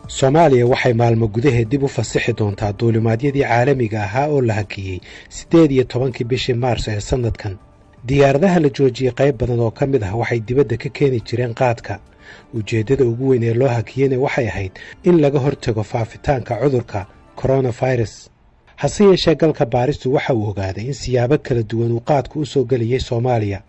Soomaaliya waxay maalmo gudaheed dib u fasixi doontaa duulimaadyadii caalamiga ahaa oo la hakiyey 18 bishii Maarso ee sanadkan. Diyaaradaha la joojiyey qayb badan oo ka mid ah waxay dibadda ka keeni jireen qaadka. Ujeeddada ugu weyn ee loo hakiyeyna waxay ahayd in laga hortago faafitaanka cudurka coronavirus. Hase yeeshee galka baaristu waxa uu ogaaday in siyaabo kala duwan uu qaadku u soo geliyey Soomaaliya,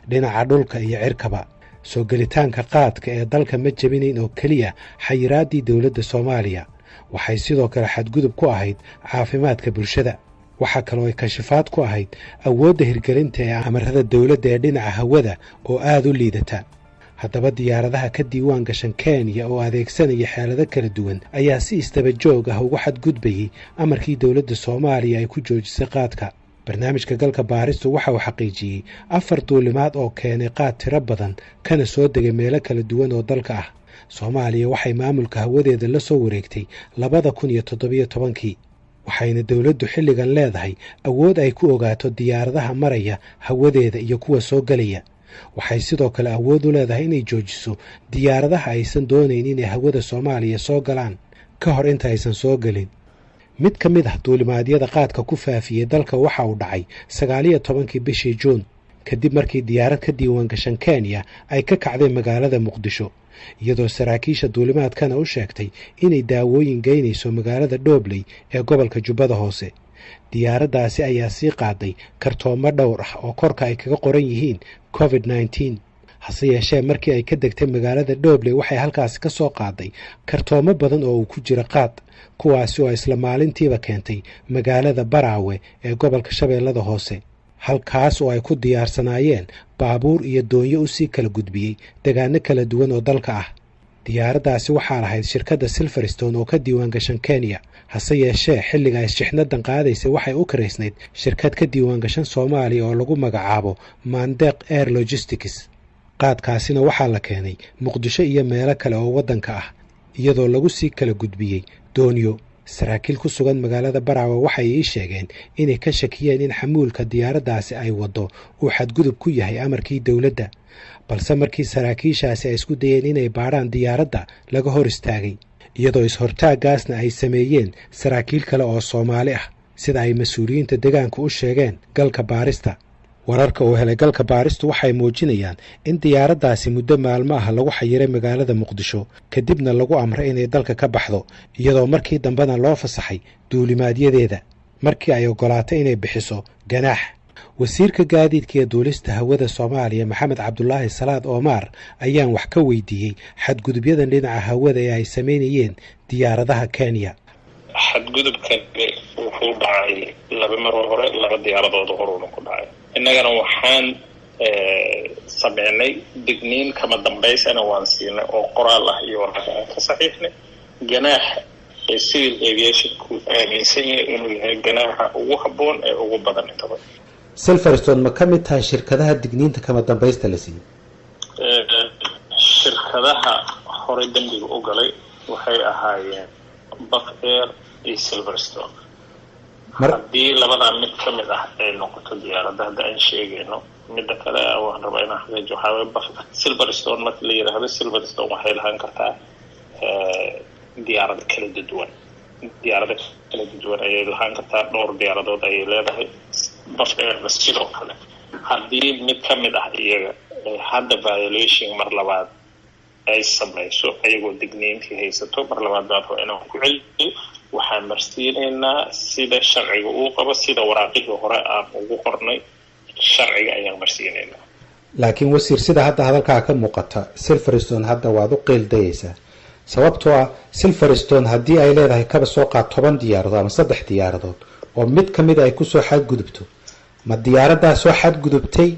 dhinaca dhulka iyo cirkaba. soo gelitaanka qaadka ee dalka ma jebinayn oo keliya xayiraaddii dowladda Soomaaliya. Waxay sidoo kale xadgudub ku ahayd caafimaadka bulshada. Waxa kaloo ay kashifaad ku ahayd awoodda hirgelinta ee amarada dowladda ee dhinaca hawada oo aad u liidata. Haddaba diyaaradaha ka diiwaan gashan Kenya oo adeegsanaya xeelado kala duwan ayaa si istaba joog ah ugu xadgudbayay amarkii dowladda Soomaaliya ay ku joojisay qaadka. barnaamijka galka baaristu waxa uu xaqiijiyey 4 duulimaad oo keenay qaad tiro badan kana soo degay meelo kala duwan oo dalka ah. Soomaaliya waxay maamulka hawadeeda la soo wareegtay 2017 waxayna dowladdu xilligan leedahay awood ay ku ogaato diyaaradaha maraya hawadeeda iyo kuwa soo galaya. Waxay sidoo kale awood u leedahay inay joojiso diyaaradaha aysan doonayn inay hawada Soomaaliya soo galaan ka hor inta aysan soo galin. mid ka mid ah duulimaadyada qaadka ku faafiyey dalka waxa uu dhacay 19 bishii Juun kadib markii diyaarad ka diiwaan gashan Kenya ay ka kacday magaalada Muqdisho, iyadoo saraakiisha duulimaadkana u sheegtay inay daawooyin geynayso magaalada Dhobley ee gobolka Jubbada Hoose. Diyaaraddaasi ayaa sii qaaday kartoomo dhowr ah oo korka ay kaga qoran yihiin COVID-19. hase yeeshee markii ay ka degtay magaalada Dhobley waxay halkaasi ka soo qaaday kartoomo badan oo uu ku jira qaad, kuwaasi oo isla maalintiiba keentay magaalada Baraawe ee gobolka Shabeellada Hoose, halkaas oo ay ku diyaarsanaayeen baabuur iyo doonyo u sii kala gudbiyey deegaano kala duwan oo dalka ah. Diyaaraddaasi waxaa lahayd shirkadda Silverstone oo ka diiwaan gashan Kenya, hase yeeshee xilliga ay shixnadan qaadaysay waxay u karaysnayd shirkad ka diiwaan gashan Soomaaliya oo lagu magacaabo Mandeq Air Logistics. qaadkaasina waxaa la keenay Muqdisho iyo meelo kale oo waddanka ah, iyadoo lagu sii kala gudbiyey doonyo. Saraakiil ku sugan magaalada Baraawe waxay ii sheegeen inay ka shakiyeen in xamuulka diyaaraddaasi ay waddo uu xadgudub ku yahay amarkii dowladda, balse markii saraakiishaasi ay isku dayeen inay baadhaan diyaaradda laga hor istaagay, iyadoo is-hortaaggaasna ay sameeyeen saraakiil kale oo Soomaali ah, sida ay mas-uuliyiinta deegaanku u sheegeen galka baarista. wararka uu helay galka baaristu waxay muujinayaan in diyaaraddaasi muddo maalmo ah lagu xayiray magaalada Muqdisho kadibna lagu amray inay dalka ka baxdo, iyadoo markii dambena loo fasaxay duulimaadyadeeda markii ay ogolaatay inay bixiso ganaax. wasiirka gaadiidka ee duulista hawada Soomaaliya Maxamed Cabdullaahi Salaad Omar ayaan wax ka weydiiyey xadgudubyadan dhinaca hawada ee ay sameynayeen diyaaradaha Kenya. xadgudubkan wuxuu dhacay 2 mar hore 2 diyaaradood horuna ku dhacay. innagana waxaan sameynay digniin kama dambaysana waan siinay oo qoraal ah iyo warqad aan ka saxiixnay ganaax ee civil aviation ku aaminsan yahay inuu yahay ganaaxa ugu habboon ee ugu badan intaba. Silverstone ma ka mid tahay shirkadaha digniinta kama dambaysta la siiyey? shirkadaha hore dambiga u galay waxay ahaayeen Buff Air iyo Silverstone. haddii labadaa mid ka mid ah ay noqoto diyaaradda hadda aan sheegayno, midda kale waan rabaa inaan xaqiijiyo waxaa weeye Silverstone marka la yidhaahdo Silverstone waxay lahaan kartaa diyaarado kala duwan ayay lahaan kartaa, dhowr diyaaradood ayay leedahay. Buff Airna sidoo kale haddii mid ka mid ah iyaga hadda violation mar labaad ay samayso ayagoo digniintii haysato mar labaad baan rabaa inaan ku celiyo, waxaan marsiinaynaa sida sharciga uu qabo, sida waraaqihii hore aan ugu qornay sharciga ayaan marsiinaynaa. laakiin wasiir, sida hadda hadalkaa ka muuqata Silverstone hadda waad u qeeldayaysaa, sababtoo ah Silverstone haddii ay leedahay kaba soo qaad 10 diyaaradood ama 3 diyaaradood oo mid ka mid ay ku soo xadgudubto, ma diyaaraddaa soo xadgudubtay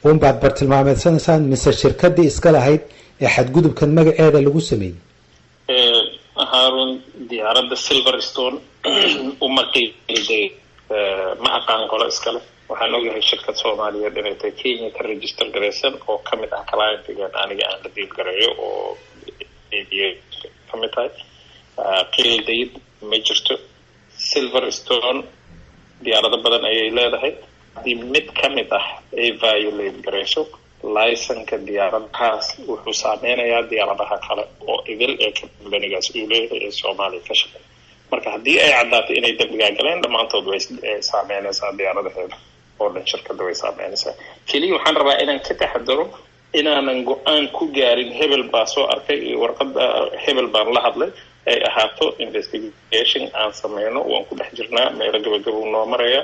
uunbaad bartilmaameedsanaysaan mise shirkaddii iska lahayd ee xadgudubkan magaceeda lagu sameeyey? Harun, diyaaradda Silverstone uma qiiday ma aqaan qolo iskale. waxaan ogahay shirkad Soomaaliyeed inay tahay Kenya ka register garaysan oo ka mid ah client-igan aniga aan la diil gareeyo oo ka mid tahay. qiidayd ma jirto. Silverstone diyaarado badan ayay leedahay. haddii mid ka mid ah ay violate garayso laysanka diyaaradahaas wuxuu saameynayaa diyaaradaha kale oo idil ee kambanigaas uu leeyahay ee Soomaaliya ka shaqeeya. marka haddii ay caddaato inay dambigaa galeen dhammaantood way saameynaysaa diyaaradaheeda oo dhan, shirkadda way saameynaysaa. keliya waxaan rabaa inaan ka taxadaro inaanan go-aan ku gaarin hebel baa soo arkay iyo warqadda hebel baan la hadlay, ay ahaato investigation aan sameyno. waan ku dhex jirnaa, meelo gabagabo noo maraya.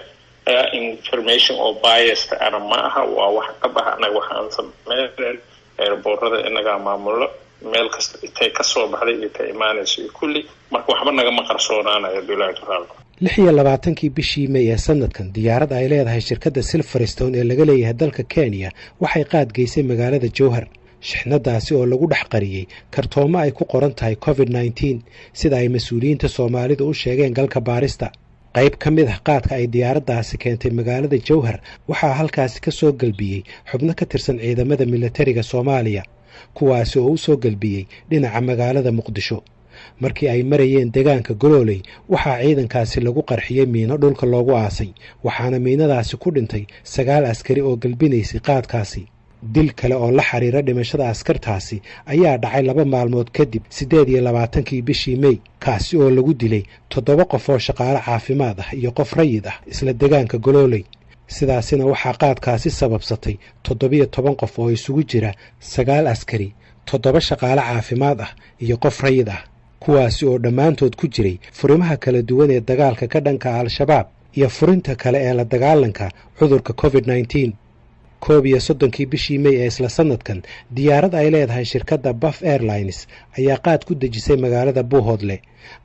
information oo biased ana ma aha, waa wax ka baxa anaga waxa aan sameynayn. airboorada inagaa maamulo, meel kasta intay ka soo baxday iyo ka imaanayso iyo kulli, marka waxba nagama qarsoonaanayo duulaanka raalka. 26 bishii May ee sanadkan diyaarad ay leedahay shirkadda Silverstone ee laga leeyahay dalka Kenya waxay qaad geysay magaalada Jowhar. shixnadaasi oo lagu dhex qariyay kartoomo ay ku qoran tahay COVID-19 sida ay mas'uuliyiinta Soomaalidu u sheegeen galka baarista. qayb ka mid ah qaadka ay diyaaraddaasi keentay magaalada Jowhar waxaa halkaasi ka soo galbiyey xubno ka tirsan ciidamada militariga Soomaaliya, kuwaasi oo u soo galbiyey dhinaca magaalada Muqdisho. markii ay marayeen deegaanka Golooley waxaa ciidankaasi lagu qarxiyey miino dhulka loogu aasay, waxaana miinadaasi ku dhintay 9 askari oo galbinaysay qaadkaasi. dil kale oo la xiriira dhimashada askartaasi ayaa dhacay 2 maalmood kadib 28 bishii May, kaasi oo lagu dilay 7 qof oo shaqaale caafimaad ah iyo qof rayid ah isla deegaanka Golooley. sidaasina waxaa qaadkaasi sababsatay 17 qof oo isugu jira 9 askari, 7 shaqaale caafimaad ah iyo qof rayid ah, kuwaasi oo dhammaantood ku jiray furimaha kala duwan ee dagaalka ka dhanka Al-Shabaab iyo furinta kale ee la dagaalanka cudurka COVID-19. 31 bishii May ee isla sanadkan diyaarad ay leedahay shirkadda Buff Airlines ayaa qaad ku dejisay magaalada Buuhoodle.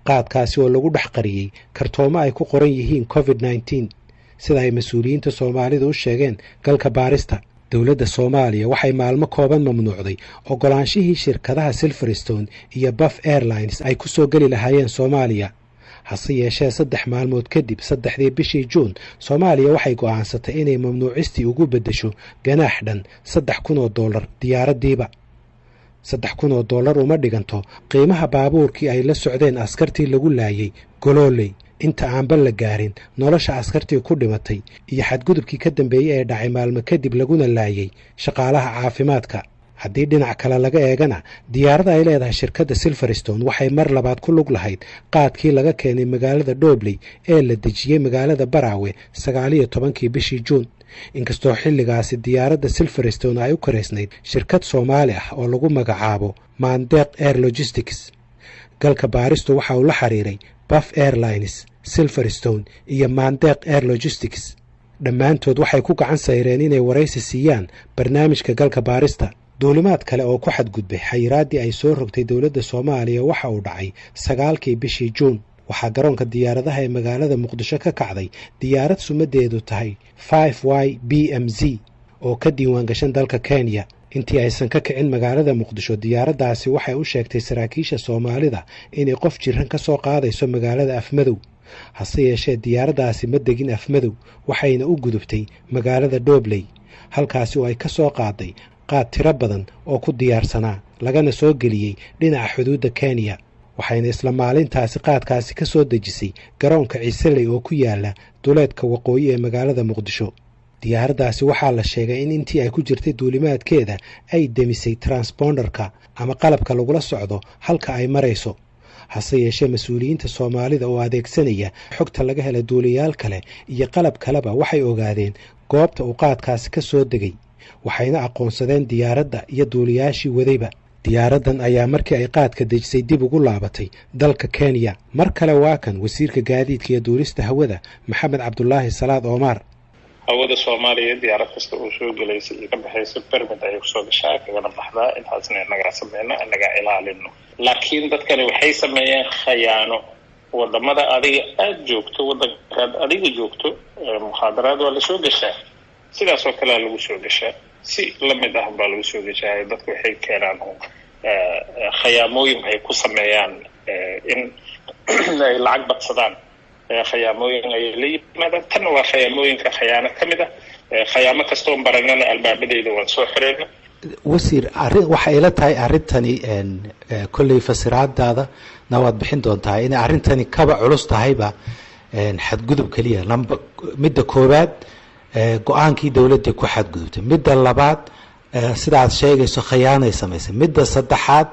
qaadkaasi oo lagu dhex qariyey kartoomo ay ku qoran yihiin COVID-19 sida ay mas'uuliyiinta Soomaalidu u sheegeen galka baarista. dowladda Soomaaliya waxay maalmo kooban mamnuucday ogolaanshihii shirkadaha Silverstone iyo Buff Airlines ay ku soo gali lahaayeen Soomaaliya. hase yeeshee 3 maalmood kadib 3 bishii Juun Soomaaliya waxay go'aansatay inay mamnuucistii ugu beddesho ganaax dhan $3,000 diyaaradiiba. $3,000 uma dhiganto qiimaha baabuurkii ay la socdeen askartii lagu laayay Golooley inta aanba la gaarin nolosha askartii ku dhimatay iyo xadgudubkii ka dambeeyay ee dhacay maalmo kadib laguna laayay shaqaalaha caafimaadka. haddii dhinac kale laga eegana diyaaradda ay leedahay shirkadda Silverstone waxay mar labaad ku lug lahayd qaadkii laga keenay magaalada Doobley ee la dejiyey magaalada Baraawe 19 bishii Juun. inkastoo xilligaasi diyaaradda Silverstone ay u kareysnayd shirkad Soomaali ah oo lagu magacaabo Mandeq Air Logistics. galka baaristu waxa uu la xiriiray Buff Airlines, Silverstone iyo Mandeq Air Logistics. dhammaantood waxay ku gacan sayreen inay waraysi siiyaan barnaamijka galka baarista. duulimaad kale oo ku xadgudbay xayiraadii ay soo rogtay dowladda Soomaaliya waxa uu dhacay 9 bishii Juun. waxaa garoonka diyaaradaha ee magaalada Muqdisho ka kacday diyaarad sumadeedu tahay 5YBMZ oo ka diiwaan gashan dalka Kenya. intii aysan ka kicin magaalada Muqdisho diyaaraddaasi waxay u sheegtay saraakiisha Soomaalida inay qof jiran ka soo qaadayso magaalada Afmadow. hase yeeshee diyaaraddaasi ma degin Afmadow, waxayna u gudubtay magaalada Doobley, halkaasi oo ay ka soo qaaday qaad tiro badan oo ku diyaarsanaa lagana soo geliyey dhinaca xuduudda Kenya. waxayna isla maalintaasi qaadkaasi ka soo dejisay garoonka Ciiseley oo ku yaala duleedka waqooyi ee magaalada Muqdisho. diyaaraddaasi waxaa la sheegay in intii ay ku jirtay duulimaadkeeda ay demisay transponderka ama qalabka lagula socdo halka ay marayso. hase yeeshee mas'uuliyiinta Soomaalida oo adeegsanaya xogta laga helay duuliyaal kale iyo qalab kaleba waxay ogaadeen goobta uu qaadkaasi ka soo degay, waxayna aqoonsadeen diyaaradda iyo duuliyaashii wadayba. diyaaraddan ayaa markii ay qaadka dejisay dib ugu laabatay dalka Kenya. mar kale waa kan wasiirka gaadiidka iyo duulista hawada Maxamed Cabdulaahi Salaad Omar. hawada Soomaaliya diyaarad kasta oo soo galaysa iyo ka baxaysa permit ay kusoo gashaa kagana baxdaa. intaasna inaga sameeyna inaga ilaalino. laakiin dadkani waxay sameeyeen khayaano. wadamada adiga aad joogto, wadankaad adiga joogto, muxaadaraad waa la soo gashaa, sidaas oo kale lagu soo gashaa, si la mid ah baa lagu soo gashaa. dadku waxay keenaan khayaamooyin ay ku sameeyaan in ay lacag badsadaan. khayaamooyin ay la yimaadaan. tan waa khayaamooyinka khayaano ka mid ah. khayaamo kastoo baranana albaabadeeda waan soo xireyna. wasiir, waxay ila tahay arrintani kolley fasiraadaada na waad bixin doontaa inay arrintani kaba culus tahayba xadgudub keliya. midda koowaad go-aankii dowladda ku xadgudubtay. midda labaad sidaad sheegayso khiyaanay samaysay. midda saddexaad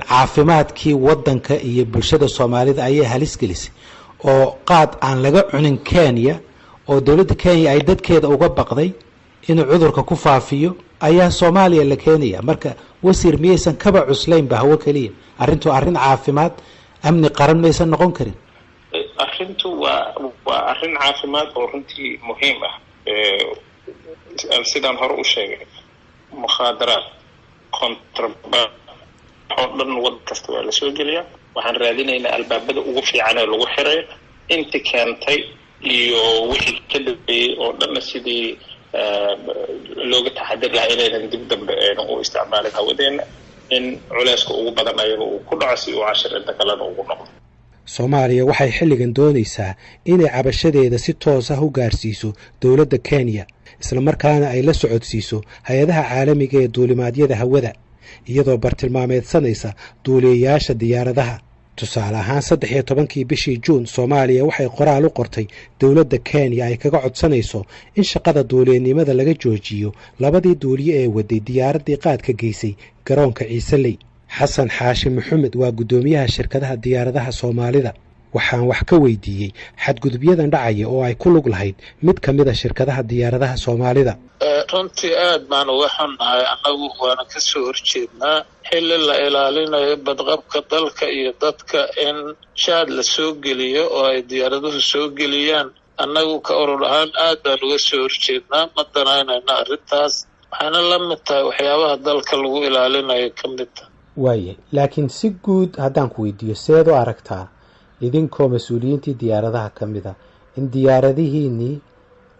caafimaadkii waddanka iyo bulshada Soomaalida ayay halis gelisay oo qaad aan laga cunin Kenya oo dawladda Kenya ay dadkeeda uga baqday inuu cudurka ku faafiyo ayaa Soomaaliya la keenaya. marka wasiir miyaysan kaba cuslayn ba hawo kaliya arrintu arrin caafimaad amni qaran maysan noqon karin? arrintu waa arrin caafimaad oo runtii muhiim ah. sidaan hore u sheegay mukhaadaraad contraband oo dhan waddan kasta waa la soo geliyaa. waxaan raadinaynaa albaabada ugu fiican ee lagu xiray inta keentay iyo wixii ka dambeeyey oo dhanna sidii looga taxadir lahaa inaynan dib dambe u isticmaalin hawadeena in culayska ugu badan ayaga uu ku dhaco si uu cashir inta kalena ugu noqdo. Soomaaliya waxay xilligan doonaysaa inay cabashadeeda si toos ah u gaarsiiso dawladda Kenya isla markaana ay la socodsiiso hay'adaha caalamiga ee duulimaadyada hawada iyadoo bartilmaameedsanaysa duuliyayaasha diyaaradaha. tusaale ahaan 13 bishii Juun Soomaaliya waxay qoraal u qortay dawladda Kenya ay kaga codsanayso in shaqada duuliyanimada laga joojiyo labadii duuliye ee waday diyaaradii qaadka geysay garoonka Ciisaley. Xasan Xaashi Maxamed waa gudoomiyaha shirkadaha diyaaradaha Soomaalida. waxaan wax ka weydiiyey xadgudubyadan dhacaya oo ay ku lug lahayd mid ka mid ah shirkadaha diyaaradaha Soomaalida. runtii aad baan uga xunnahay, annagu waana ka soo horjeednaa xilli la ilaalinayo badqabka dalka iyo dadka in shaad la soo geliyo oo ay diyaaraduhu soo geliyaan. annagu ka urur ahaan aad baan uga soo horjeednaa, ma danaynayna arrintaas. waxaana la mid tahay waxyaabaha dalka lagu ilaalinayo ka mid ah. waaye laakiin si guud haddaan ku weydiiyo seed u aragtaa idinkoo mas-uuliyiintii diyaaradaha ka mid a in diyaaradihiinnii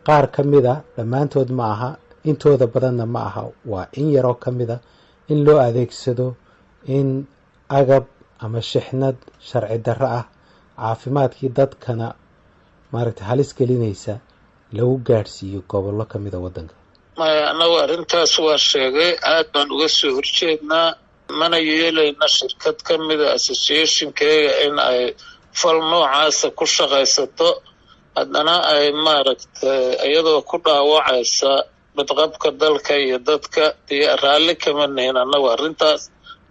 qaar ka mid a dhammaantood ma aha intooda badanna ma aha waa in yaroo ka mid a in loo adeegsado in agab ama shixnad sharci darro ah caafimaadkii dadkana maaragtay halis gelinaysa lagu gaadhsiiyo gobollo ka mid a waddanka? maya annagu arrintaas waa sheegay, aad baan uga soo horjeednaa, mana yeelayna shirkad ka mid a associationkeega in ay fal noocaasa ku shaqaysato haddana ay maaragtay iyadoo ku dhaawacaysa badqabka dalka iyo dadka raalli kama nihin. annagu arrintaas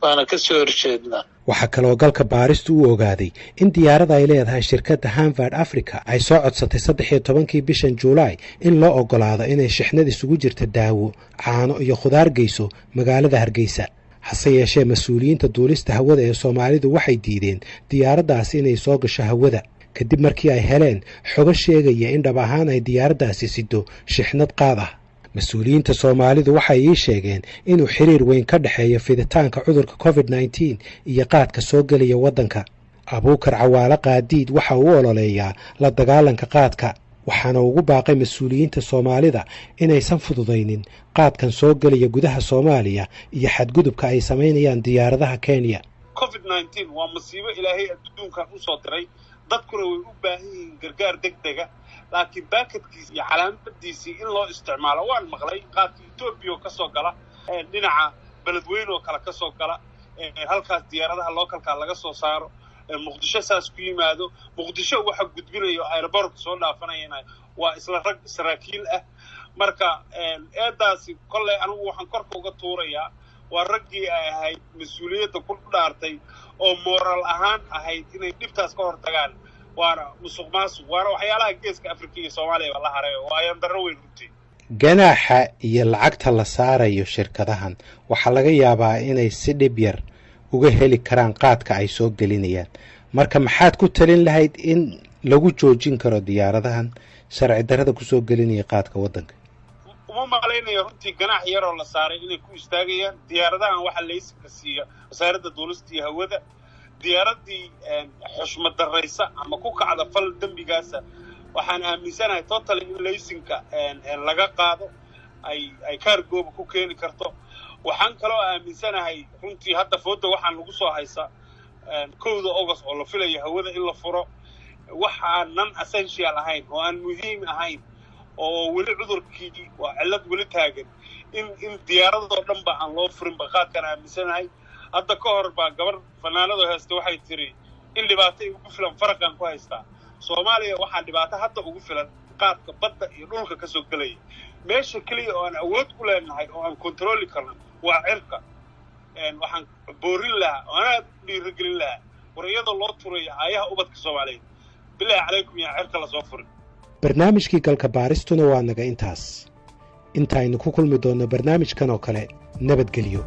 baana ka soo horjeednaa. waxaa kaloo galka baaristu u ogaaday in diyaarada ay leedahay shirkadda Hanford Africa ay soo codsatay 13 bishan Juulaay in loo ogolaado inay shixnad isugu jirta daawo, caano iyo khudaar geyso magaalada Hargeysa. hase yeeshee mas-uuliyiinta duulista hawada ee Soomaalidu waxay diideen diyaaraddaasi inay soo gasho hawada kadib markii ay heleen xogo sheegaya in dhab ahaan ay diyaaraddaasi sido shixnad qaad ah. mas-uuliyiinta Soomaalidu waxay ii sheegeen inuu xiriir weyn ka dhexeeyo fiditaanka cudurka COVID-19 iyo qaadka soo gelaya waddanka. Abuukar Cawaale Qaadiid waxa uu ololeeyaa la dagaalanka qaadka, waxaana ugu baaqay mas-uuliyiinta Soomaalida inaysan fududaynin qaadkan soo gelaya gudaha Soomaaliya iyo xadgudubka ay samaynayaan diyaaradaha Kenya. COVID-19 waa masiibo ilaahay adduunkan u soo diray, dadkuna way u baahan yihiin gargaar degdega, laakiin baakadkiisa iyo calaamadiisii in loo isticmaalo waan maqlay. qaadka Ethiopia ka soo gala dhinaca beledweyne oo kale ka soo gala, halkaas diyaaradaha localka laga soo saaro, muqdisho saas ku yimaado. muqdisho waxa gudbinayo airport soo dhaafanayna waa isla rag saraakiil ah. marka eedaasi kolley anigu waxaan korka uga tuurayaa waa raggii ay ahayd mas-uuliyadda ku dhaartay oo moral ahaan ahayd inay dhibtaas ka hortagaan. waana musuqmaasuq, waana waxyaalaha geeska Afrika iyo Soomaaliya la haray oo ayaan darro weyn runtii. ganaaxa iyo lacagta la saarayo shirkadahan waxaa laga yaabaa inay si dhib yar uga heli karaan qaadka ay soo gelinayaan. marka maxaad ku talin lahayd in lagu joojin karo diyaaradahan sharci darrada ku soo gelinaya qaadka waddanka? uma malaynayo runtii ganaax yaroo la saaray inay ku istaagayaan. diyaaradahan waxa laysanka siiya wasaaradda duulista iyo hawada. diyaaradii xushmad darraysa ama ku kacda fal dembigaasa waxaan aaminsanahay totally in laysanka laga qaado ay kaargooba ku keeni karto. waxaan kaloo aaminsanahay runtii hadda fooda waxaan lagu soo haysa 1 August oo la filayo hawada in la furo waxaan non essential ahayn oo aan muhiim ahayn oo weli cudurkii waa cillad weli taagan in diyaaradoo dhan ba aan loo furin baqaadkan aaminsanahay. hadda ka hor baa gabar fanaanado haysta waxay tiri in dhibaato ugu filan faraqan ku haystaa. Soomaaliya waxaa dhibaato hadda ugu filan qaadka badda iyo dhulka ka soo gelaya meesha keliya oo aan awood ku leenahay oo aan kontrooli karno waa cirka waxaan boorin lahaa oo anaa dhiirigelin lahaa war iyadoo loo turayo aayaha ubadka soomaaliyeed bilaahi calaykum yaa cirka lasoo furin barnaamijkii galka baaristuna waa naga intaas intaaynu ku kulmi doonno barnaamijkan oo kale nabadgelyo